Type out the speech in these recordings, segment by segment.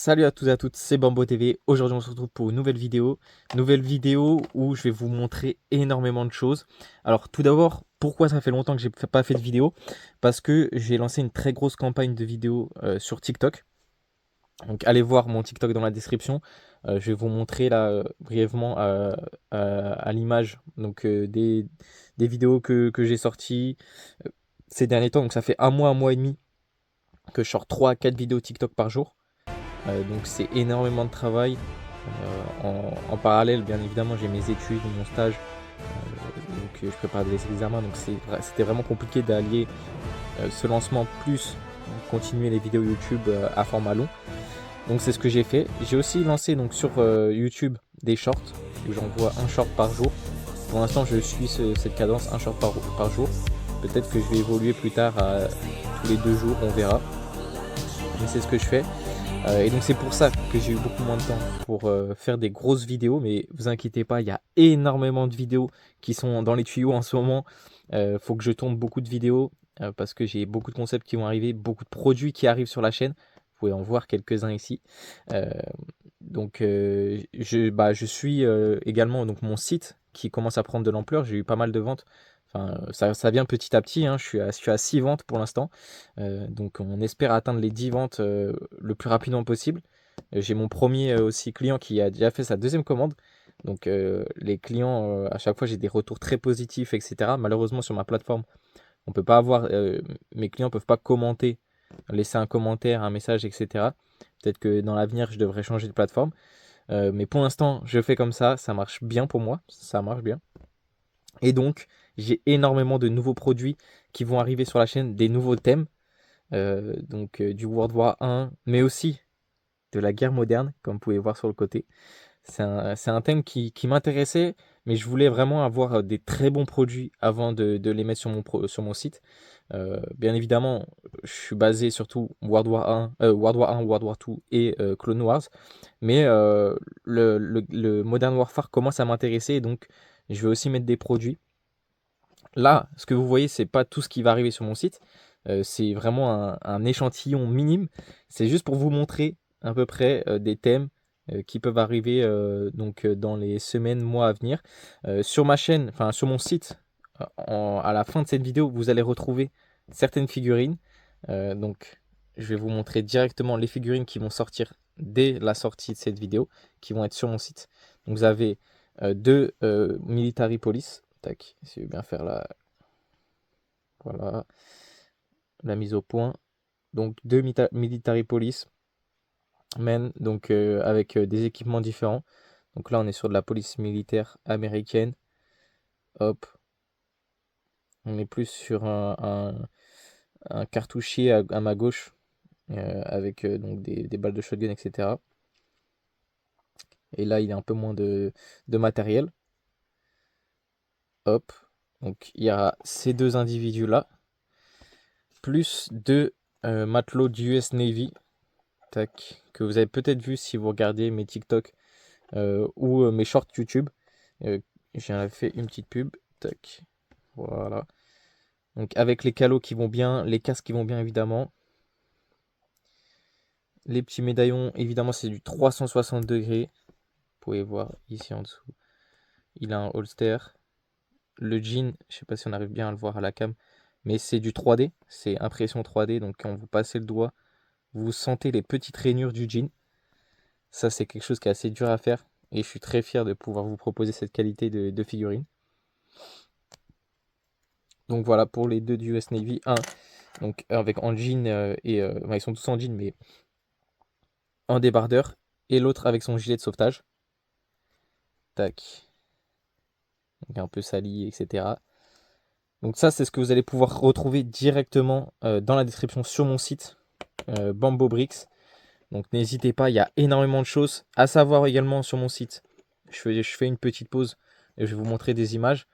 Salut à tous et à toutes, c'est Bambo TV. Aujourd'hui, on se retrouve pour une nouvelle vidéo. Nouvelle vidéo où je vais vous montrer énormément de choses. Alors, tout d'abord, pourquoi ça fait longtemps que j'ai pas fait de vidéo? Parce que j'ai lancé une très grosse campagne de vidéos sur TikTok. Donc, allez voir mon TikTok dans la description. Je vais vous montrer là brièvement à l'image des vidéos que j'ai sorties ces derniers temps. Donc, ça fait un mois et demi que je sors 3 à 4 vidéos TikTok par jour. Donc c'est énormément de travail. En parallèle, bien évidemment, j'ai mes études, mon stage, donc je prépare des examens. Donc c'était vraiment compliqué d'allier ce lancement plus continuer les vidéos YouTube à format long. Donc c'est ce que j'ai fait. J'ai aussi lancé donc sur YouTube des shorts où j'envoie un short par jour. Pour l'instant, je suis cette cadence, un short par jour. Peut-être que je vais évoluer plus tard à tous les 2 jours, on verra. Mais c'est ce que je fais. Et donc c'est pour ça que j'ai eu beaucoup moins de temps pour faire des grosses vidéos, mais vous inquiétez pas, il y a énormément de vidéos qui sont dans les tuyaux en ce moment. Faut que je tourne beaucoup de vidéos parce que j'ai beaucoup de concepts qui vont arriver, beaucoup de produits qui arrivent sur la chaîne. Vous pouvez en voir quelques-uns ici. Euh, je suis également donc mon site qui commence à prendre de l'ampleur. J'ai eu pas mal de ventes. Enfin, ça vient petit à petit, hein. Je suis à 6 ventes pour l'instant. Donc on espère atteindre les 10 ventes le plus rapidement possible. J'ai mon premier aussi client qui a déjà fait sa deuxième commande. Donc les clients, à chaque fois, j'ai des retours très positifs, etc. Malheureusement, sur ma plateforme, on peut pas avoir, mes clients peuvent pas commenter, laisser un commentaire, un message, etc. Peut-être que dans l'avenir, je devrais changer de plateforme. Mais pour l'instant, je fais comme ça marche bien pour moi, ça marche bien. Et donc, j'ai énormément de nouveaux produits qui vont arriver sur la chaîne, des nouveaux thèmes, du World War 1, mais aussi de la guerre moderne, comme vous pouvez voir sur le côté. C'est un thème qui m'intéressait, mais je voulais vraiment avoir des très bons produits avant de les mettre sur mon site. Bien évidemment, je suis basé surtout World War 2 et Clone Wars, mais le Modern Warfare commence à m'intéresser, donc je vais aussi mettre des produits. Là, ce que vous voyez, c'est pas tout ce qui va arriver sur mon site. C'est vraiment un échantillon minime. C'est juste pour vous montrer à peu près des thèmes qui peuvent arriver dans les semaines, mois à venir. Sur ma chaîne, enfin sur mon site, à la fin de cette vidéo, vous allez retrouver certaines figurines. Donc, je vais vous montrer directement les figurines qui vont sortir dès la sortie de cette vidéo, qui vont être sur mon site. Donc, vous avez deux Military Police. Tac, si je vais bien faire voilà, la mise au point. Donc, deux Military Police Men, donc avec des équipements différents. Donc là, on est sur de la police militaire américaine. Hop, on est plus sur un cartouchier à ma gauche avec donc des balles de shotgun, etc. Et là, il y a un peu moins de matériel. Hop, donc il y a ces deux individus-là, plus deux matelots du US Navy, tac, que vous avez peut-être vu si vous regardez mes TikTok ou mes shorts YouTube. J'ai fait une petite pub, tac, voilà. Donc avec les calots qui vont bien, les casques qui vont bien évidemment. Les petits médaillons, évidemment, c'est du 360 degrés. Vous pouvez voir ici en dessous. Il a un holster. Le jean, je sais pas si on arrive bien à le voir à la cam, mais c'est du 3D, c'est impression 3D. Donc quand vous passez le doigt, vous sentez les petites rainures du jean. Ça, c'est quelque chose qui est assez dur à faire et je suis très fier de pouvoir vous proposer cette qualité de figurine. Donc voilà pour les deux du US Navy. Un donc avec en jean ils sont tous en jean, mais un débardeur et l'autre avec son gilet de sauvetage. Tac. Donc un peu sali, etc. Donc ça, c'est ce que vous allez pouvoir retrouver directement dans la description sur mon site Bambo Bricks. Donc n'hésitez pas, il y a énormément de choses à savoir également sur mon site. Je fais une petite pause et je vais vous montrer des images.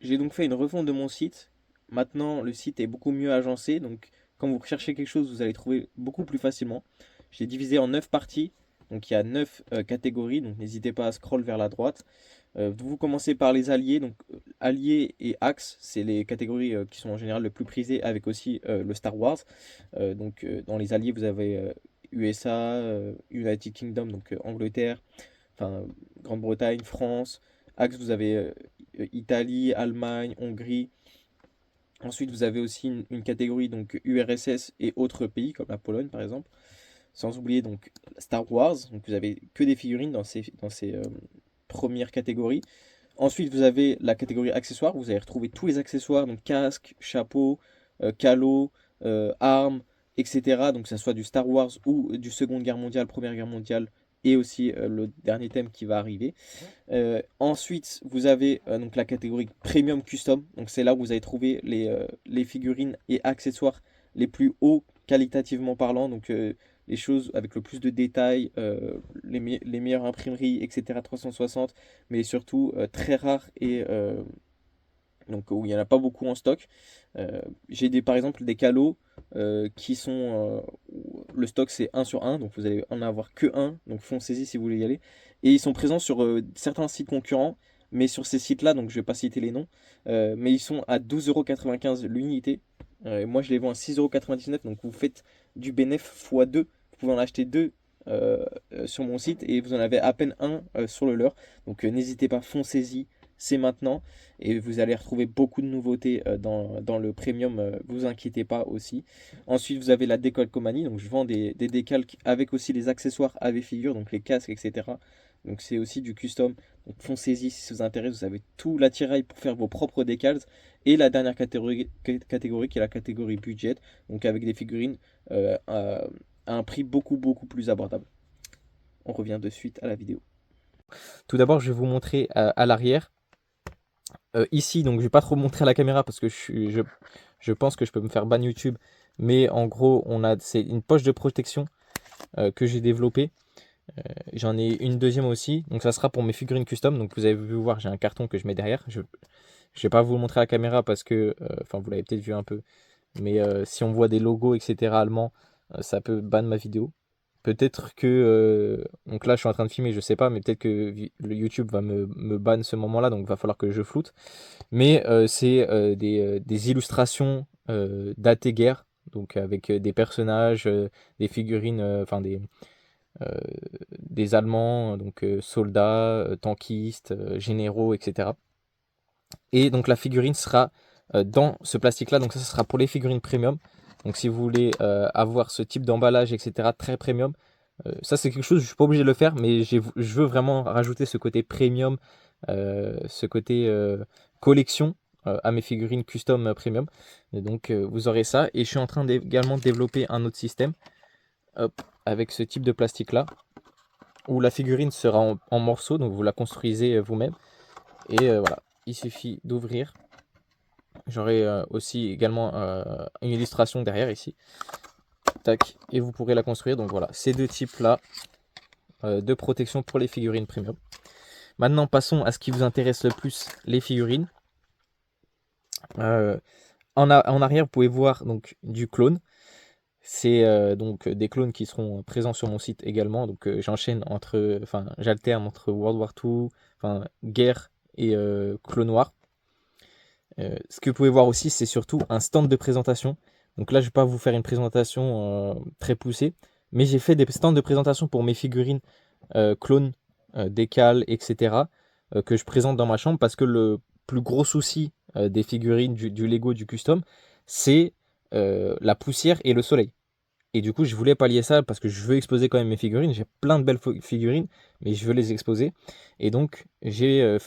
J'ai donc fait une refonte de mon site. Maintenant, le site est beaucoup mieux agencé. Donc quand vous recherchez quelque chose, vous allez trouver beaucoup plus facilement. J'ai divisé en 9 parties. Donc il y a 9 catégories. Donc n'hésitez pas à scroll vers la droite. Vous commencez par les alliés. Donc alliés et axes, c'est les catégories qui sont en général le plus prisées avec aussi le Star Wars. Dans les alliés, vous avez USA, United Kingdom, donc Angleterre, enfin Grande-Bretagne, France. Axe, vous avez Italie, Allemagne, Hongrie. Ensuite, vous avez aussi une catégorie donc URSS et autres pays comme la Pologne par exemple. Sans oublier donc Star Wars. Donc vous avez que des figurines dans ces premières catégories. Ensuite, vous avez la catégorie accessoires. Vous allez retrouver tous les accessoires, donc casque, chapeau, calot, armes, etc. Donc que ça soit du Star Wars ou du Seconde Guerre mondiale, Première Guerre mondiale, et aussi le dernier thème qui va arriver. Ensuite, vous avez donc la catégorie Premium Custom. Donc c'est là où vous allez trouver les figurines et accessoires les plus hauts qualitativement parlant. Donc les choses avec le plus de détails, les meilleures imprimeries, etc. 360, mais surtout très rares et donc où il n'y en a pas beaucoup en stock. J'ai par exemple des calots qui sont. Où le stock c'est 1 sur 1, donc vous allez en avoir que un, donc foncez-y si vous voulez y aller. Et ils sont présents sur certains sites concurrents, mais sur ces sites-là, donc je vais pas citer les noms, mais ils sont à 12,95 € l'unité. Et moi je les vends à 6,99 €, donc vous faites du bénéf x2. Vous pouvez en acheter deux sur mon site et vous en avez à peine un sur le leur. Donc n'hésitez pas, foncez-y, c'est maintenant. Et vous allez retrouver beaucoup de nouveautés dans le premium, vous inquiétez pas aussi. Ensuite, vous avez la décalcomanie, donc je vends des décalques avec aussi les accessoires AV Figure, donc les casques, etc. Donc c'est aussi du custom. Donc foncez-y si ça vous intéresse, vous avez tout l'attirail pour faire vos propres décals. Et la dernière catégorie qui est la catégorie budget, donc avec des figurines à un prix beaucoup plus abordable. On revient de suite à la vidéo. Tout d'abord, je vais vous montrer à l'arrière. Ici, donc je vais pas trop montrer à la caméra parce que je pense que je peux me faire ban YouTube. Mais en gros, c'est une poche de protection que j'ai développée. J'en ai une deuxième aussi. Donc ça sera pour mes figurines custom. Donc vous avez vu voir, j'ai un carton que je mets derrière. Je vais pas vous le montrer à la caméra parce que, enfin vous l'avez peut-être vu un peu. Mais si on voit des logos, etc. allemands, ça peut ban ma vidéo. Peut-être que, donc là je suis en train de filmer, je sais pas, mais peut-être que le YouTube va me ban ce moment-là, donc il va falloir que je floute. Mais c'est des illustrations d'après-guerre, donc avec des personnages, des figurines, enfin des Allemands, donc soldats, tankistes, généraux, etc. Et donc la figurine sera dans ce plastique-là, donc ça sera pour les figurines premium. Donc si vous voulez avoir ce type d'emballage, etc., très premium, ça c'est quelque chose, je ne suis pas obligé de le faire, mais je veux vraiment rajouter ce côté premium, ce côté collection à mes figurines custom premium. Et donc vous aurez ça. Et je suis en train également de développer un autre système avec ce type de plastique-là, où la figurine sera en morceaux, donc vous la construisez vous-même. Et voilà, il suffit d'ouvrir. J'aurai aussi également une illustration derrière ici. Tac, et vous pourrez la construire. Donc voilà, ces deux types-là de protection pour les figurines premium. Maintenant, passons à ce qui vous intéresse le plus, les figurines. En arrière, vous pouvez voir donc du clone. C'est donc des clones qui seront présents sur mon site également. Donc j'alterne entre World War II, enfin guerre et clone noir. Ce que vous pouvez voir aussi, c'est surtout un stand de présentation. Donc là, je ne vais pas vous faire une présentation très poussée, mais j'ai fait des stands de présentation pour mes figurines clones, décales, etc. Que je présente dans ma chambre parce que le plus gros souci des figurines, du Lego, du custom, c'est la poussière et le soleil. Et du coup, je voulais pallier ça parce que je veux exposer quand même mes figurines. J'ai plein de belles figurines, mais je veux les exposer. Et donc, j'ai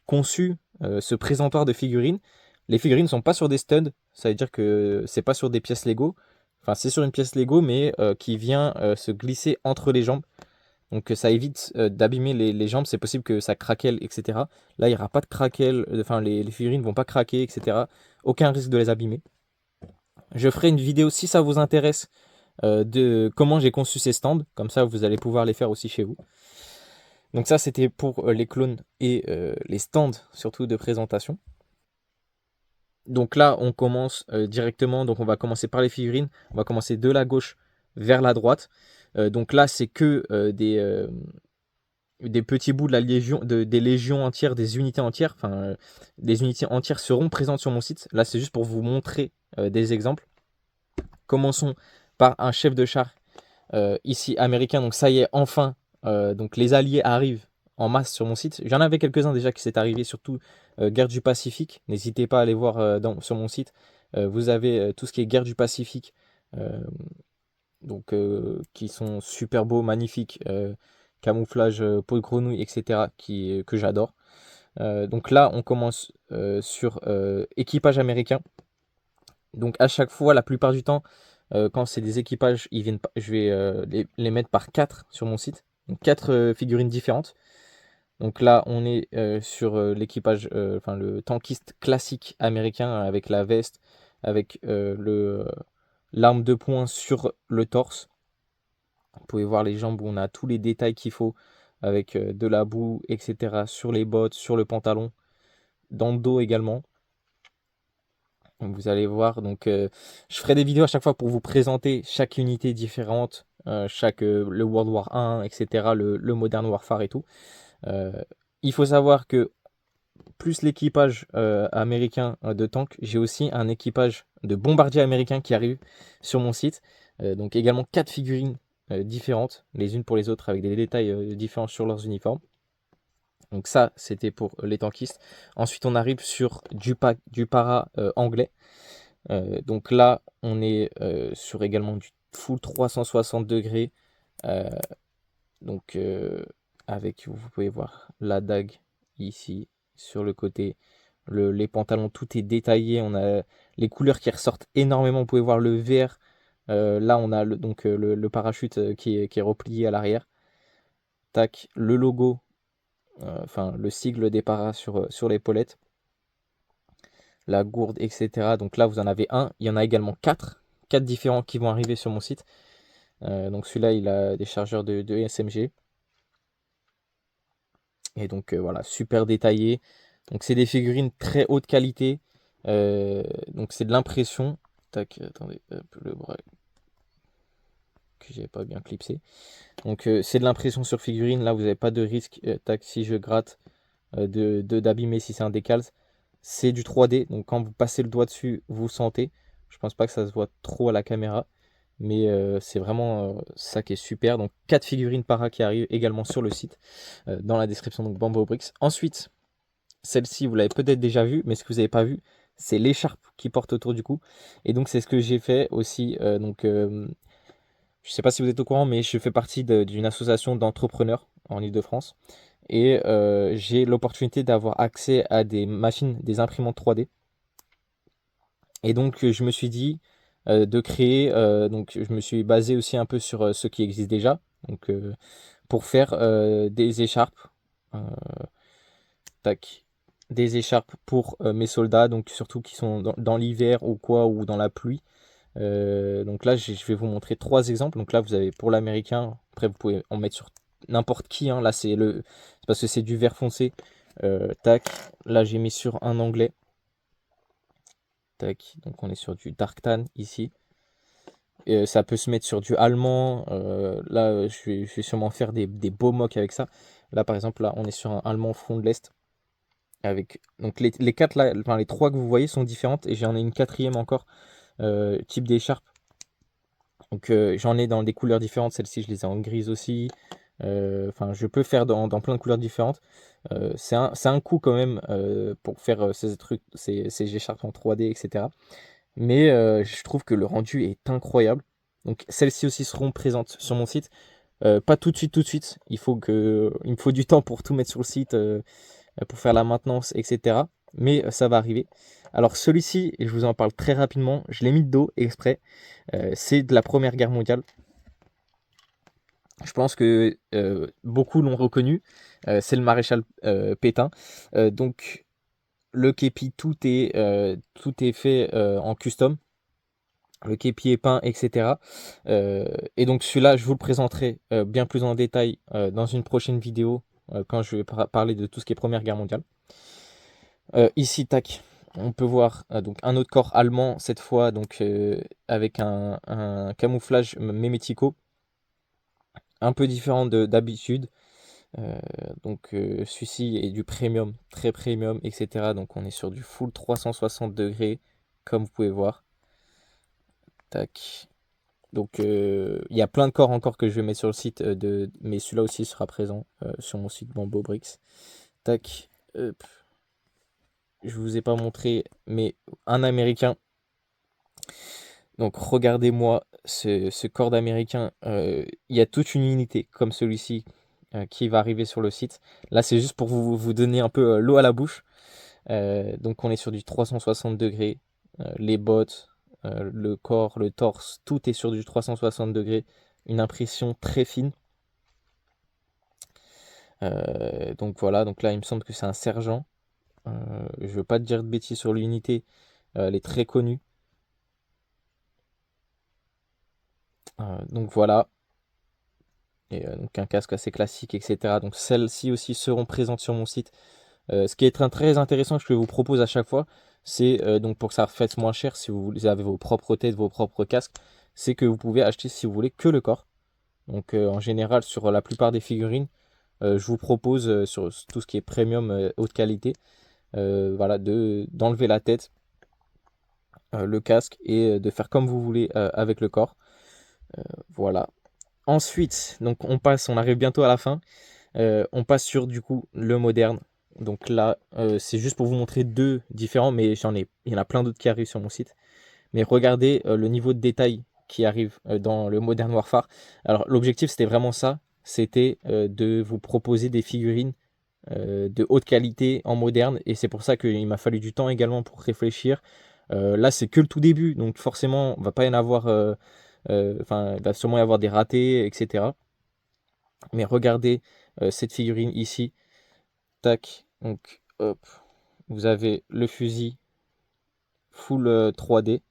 conçu ce présentoir de figurines. Les figurines ne sont pas sur des studs, ça veut dire que c'est pas sur des pièces Lego. Enfin, c'est sur une pièce Lego, mais qui vient se glisser entre les jambes. Donc ça évite d'abîmer les jambes, c'est possible que ça craquelle, etc. Là, il n'y aura pas de craquelle, enfin les figurines ne vont pas craquer, etc. Aucun risque de les abîmer. Je ferai une vidéo si ça vous intéresse de comment j'ai conçu ces stands, comme ça vous allez pouvoir les faire aussi chez vous. Donc ça c'était pour les clones et les stands surtout de présentation. Donc là on commence directement, donc on va commencer par les figurines, on va commencer de la gauche vers la droite. Donc là c'est que des petits bouts de la légion, des légions entières, des unités entières, enfin des unités entières seront présentes sur mon site. Là c'est juste pour vous montrer des exemples. Commençons par un chef de char ici américain. Donc ça y est, enfin, donc les alliés arrivent en masse sur mon site. J'en avais quelques-uns déjà qui s'est arrivé, surtout guerre du Pacifique. N'hésitez pas à aller voir sur mon site. Vous avez tout ce qui est guerre du Pacifique, euh, donc qui sont super beaux, magnifiques, camouflage, peau de grenouille, etc. Que j'adore. Donc là, on commence sur équipage américain. Donc à chaque fois, la plupart du temps, quand c'est des équipages, ils viennent je vais les mettre par 4 sur mon site. Donc 4 figurines différentes. Donc là, on est sur l'équipage, enfin le tankiste classique américain avec la veste, avec l'arme de poing sur le torse. Vous pouvez voir les jambes où on a tous les détails qu'il faut avec de la boue, etc. sur les bottes, sur le pantalon, dans le dos également. Donc vous allez voir, donc je ferai des vidéos à chaque fois pour vous présenter chaque unité différente, le World War 1, etc., le Modern Warfare et tout. Euh, il faut savoir que plus l'équipage américain de tank, j'ai aussi un équipage de bombardiers américains qui arrive sur mon site. Donc également 4 figurines différentes, les unes pour les autres, avec des détails différents sur leurs uniformes. Donc ça, c'était pour les tankistes. Ensuite, on arrive sur du para anglais. Donc là, on est sur également du full 360 degrés. euh, donc avec, vous pouvez voir la dague ici sur le côté. Les pantalons, tout est détaillé. On a les couleurs qui ressortent énormément. Vous pouvez voir le vert. Là, on a le parachute qui est replié à l'arrière. Tac, le logo, enfin le sigle des paras sur l'épaulette. La gourde, etc. Donc là, vous en avez un. Il y en a également 4. 4 différents qui vont arriver sur mon site. Donc celui-là, il a des chargeurs de SMG. Et donc voilà, super détaillé. Donc c'est des figurines très haute qualité. Donc c'est de l'impression. Tac, attendez, hop, le bras que j'avais pas bien clipsé. Donc c'est de l'impression sur figurine. Là, vous n'avez pas de risque. Tac, si je gratte d'abîmer si c'est un décalce. C'est du 3D. Donc quand vous passez le doigt dessus, vous sentez. Je pense pas que ça se voit trop à la caméra. Mais c'est vraiment ça qui est super. Donc 4 figurines para qui arrivent également sur le site. Dans la description, donc Bambo Bricks. Ensuite, celle-ci, vous l'avez peut-être déjà vue, mais ce que vous n'avez pas vu, c'est l'écharpe qui porte autour du cou. Et donc c'est ce que j'ai fait aussi. Je ne sais pas si vous êtes au courant, mais je fais partie d'une association d'entrepreneurs en Ile-de-France. Et j'ai l'opportunité d'avoir accès à des machines, des imprimantes 3D. Et donc je me suis dit de créer, donc je me suis basé aussi un peu sur ce qui existe déjà, donc pour faire des écharpes, euh, tac, des écharpes pour mes soldats, donc surtout qui sont dans l'hiver ou quoi, ou dans la pluie. Donc là, je vais vous montrer 3 exemples. Donc là, vous avez pour l'américain, après vous pouvez en mettre sur n'importe qui, hein. Là, c'est parce que c'est du vert foncé. Tac, là j'ai mis sur un anglais. Tac, donc on est sur du dark tan ici. Ça peut se mettre sur du allemand. Là, je vais sûrement faire des beaux mocks avec ça. Là, par exemple, là, on est sur un allemand front de l'Est. Avec donc les 4 là, enfin les 3 que vous voyez sont différentes et j'en ai une quatrième encore type d'écharpe. Donc j'en ai dans des couleurs différentes. Celle-ci, je les ai en grise aussi. Enfin, je peux faire dans plein de couleurs différentes. C'est un coût quand même pour faire ces trucs, ces écharpes en 3D, etc. Mais je trouve que le rendu est incroyable. Donc celles-ci aussi seront présentes sur mon site. Pas tout de suite, tout de suite. Il me faut du temps pour tout mettre sur le site, pour faire la maintenance, etc. Mais ça va arriver. Alors celui-ci, et je vous en parle très rapidement, je l'ai mis de dos exprès. C'est de la Première Guerre mondiale. Je pense que beaucoup l'ont reconnu. C'est le maréchal Pétain. Donc le képi, tout est fait en custom. Le képi est peint, etc. Et donc celui-là, je vous le présenterai bien plus en détail dans une prochaine vidéo quand je vais parler de tout ce qui est Première Guerre mondiale. Ici, tac, on peut voir donc un autre corps allemand, cette fois donc avec un camouflage mémético, un peu différent d'habitude. Donc celui-ci est du premium, très premium, etc. Donc on est sur du full 360 degrés, comme vous pouvez voir. Tac. Donc il y a plein de corps encore que je vais mettre sur le site, mais celui-là aussi sera présent sur mon site Bambo Bricks. Tac, hop. Je vous ai pas montré, mais un américain. Donc regardez-moi ce corps d'américain. Il y a toute une unité comme celui-ci qui va arriver sur le site. Là, c'est juste pour vous donner un peu l'eau à la bouche. Donc on est sur du 360 degrés. Les bottes, le corps, le torse, tout est sur du 360 degrés. Une impression très fine. Donc voilà, donc là il me semble que c'est un sergent. Je ne veux pas te dire de bêtises sur l'unité. Elle est très connue. Donc voilà. Et donc un casque assez classique, etc. Donc celles-ci aussi seront présentes sur mon site. Ce qui est très intéressant que je vous propose à chaque fois, c'est donc pour que ça fasse moins cher si vous avez vos propres têtes, vos propres casques, c'est que vous pouvez acheter si vous voulez que le corps. Donc en général sur la plupart des figurines, je vous propose sur tout ce qui est premium haute qualité, voilà, d'enlever la tête, le casque et de faire comme vous voulez avec le corps. Voilà. Ensuite, donc on arrive bientôt à la fin. On passe sur du coup le moderne. Donc là, c'est juste pour vous montrer deux différents, mais il y en a plein d'autres qui arrivent sur mon site. Mais regardez le niveau de détail qui arrive dans le Modern Warfare. Alors l'objectif c'était vraiment ça, c'était de vous proposer des figurines de haute qualité en moderne, et c'est pour ça qu'il m'a fallu du temps également pour réfléchir. Là c'est que le tout début, donc forcément on va pas y en avoir, enfin il va sûrement y avoir des ratés, etc. Mais regardez cette figurine ici, tac, donc hop, vous avez le fusil full 3D,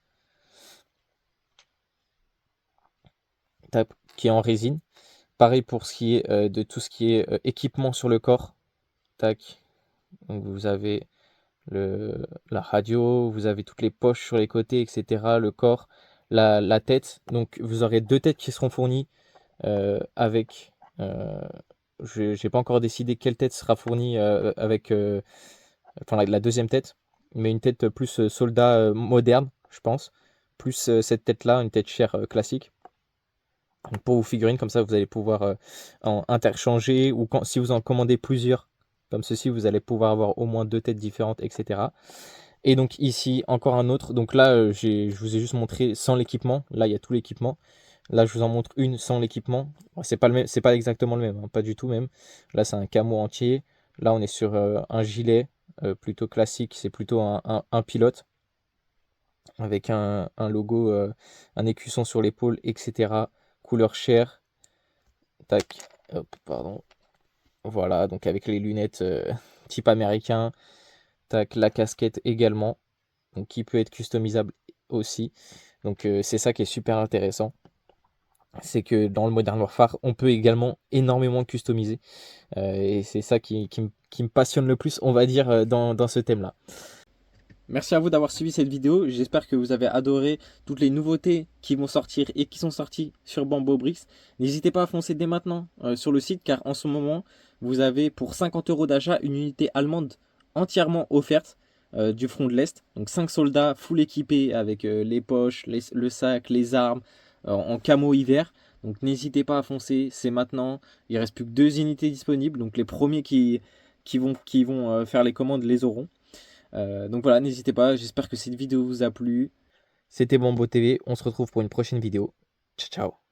tac, qui est en résine. Pareil pour ce qui est de tout ce qui est équipement sur le corps, tac. Donc vous avez la radio, vous avez toutes les poches sur les côtés, etc. Le corps, la tête. Donc vous aurez deux têtes qui seront fournies avec. Je n'ai pas encore décidé quelle tête sera fournie avec enfin la deuxième tête, mais une tête plus soldat moderne, je pense. Plus cette tête-là, une tête chère classique. Donc, pour vos figurines, comme ça, vous allez pouvoir en interchanger, ou si vous en commandez plusieurs, comme ceci, vous allez pouvoir avoir au moins deux têtes différentes, etc. Et donc ici, encore un autre. Donc là, je vous ai juste montré sans l'équipement. Là, il y a tout l'équipement. Là, je vous en montre une sans l'équipement. Bon, c'est pas le même, c'est pas exactement le même, hein, pas du tout même. Là, c'est un camo entier. Là, on est sur un gilet plutôt classique. C'est plutôt un pilote avec un logo, un écusson sur l'épaule, etc. Couleur chair. Tac. Hop, pardon. Voilà, donc avec les lunettes type américain. Tac, la casquette également, donc qui peut être customisable aussi. Donc c'est ça qui est super intéressant. C'est que dans le Modern Warfare, on peut également énormément customiser. Et c'est ça qui me passionne le plus, on va dire, dans ce thème-là. Merci à vous d'avoir suivi cette vidéo. J'espère que vous avez adoré toutes les nouveautés qui vont sortir et qui sont sorties sur Bambo Bricks. N'hésitez pas à foncer dès maintenant sur le site, car en ce moment, vous avez pour 50 € d'achat une unité allemande entièrement offerte du front de l'Est. Donc 5 soldats full équipés avec les poches, le sac, les armes en camo hiver. Donc n'hésitez pas à foncer, c'est maintenant. Il ne reste plus que 2 unités disponibles. Donc les premiers qui vont faire les commandes les auront. Donc voilà, n'hésitez pas, j'espère que cette vidéo vous a plu. C'était Bambo TV, on se retrouve pour une prochaine vidéo. Ciao, ciao.